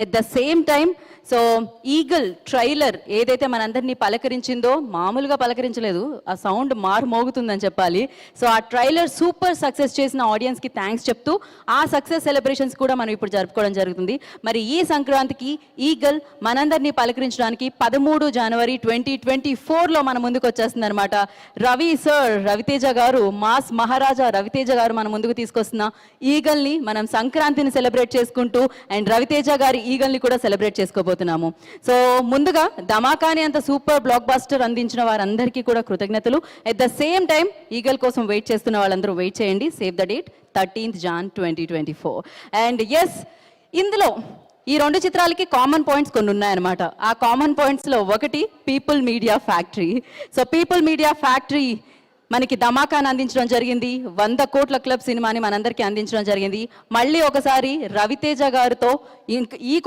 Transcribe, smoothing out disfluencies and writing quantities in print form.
At the same time so eagle trailer ఏదైతే మనందరినీ పలకరించిందో మామూలుగా పలకరించలేదు, ఆ సౌండ్ మారు మోగుతుందని చెప్పాలి. సో ఆ ట్రైలర్ సూపర్ సక్సెస్ చేసిన ఆడియన్స్కి థ్యాంక్స్ చెప్తూ ఆ సక్సెస్ సెలబ్రేషన్స్ కూడా మనం ఇప్పుడు జరుపుకోవడం జరుగుతుంది. మరి ఈ సంక్రాంతికి ఈగల్ మనందరినీ పలకరించడానికి 13 జనవరి 2024లో మన ముందుకు వచ్చేస్తుంది అనమాట. రవితేజ గారు, మాస్ మహారాజా రవితేజ గారు మన ముందుకు తీసుకొస్తున్న ఈగల్ని మనం సంక్రాంతిని సెలబ్రేట్ చేసుకుంటూ అండ్ రవితేజ గారి ఈగల్ని కూడా సెలబ్రేట్ చేసుకోబోతున్నాము. సో ముందుగా ధమాకాని అంత సూపర్ బ్లాక్ బస్టర్ అందించిన వారందరికీ కూడా కృతజ్ఞతలు. At the same time Eagle కోసం వెయిట్ చేస్తున్న వాళ్ళందరూ వెయిట్ చేయండి. Save the date 13th Jan 2024. And yes, ఇందులో ఈ 2 చిత్రాలకి కామన్ పాయింట్స్ కొన్ని ఉన్నాయన్నమాట. ఆ కామన్ పాయింట్స్లో ఒకటి people media factory. So people media factory మనకి ధమాకాను అందించడం జరిగింది. 100 కోట్ల క్లబ్ సినిమాని మనందరికీ అందించడం జరిగింది. మళ్ళీ ఒకసారి రవితేజ గారితో ఈ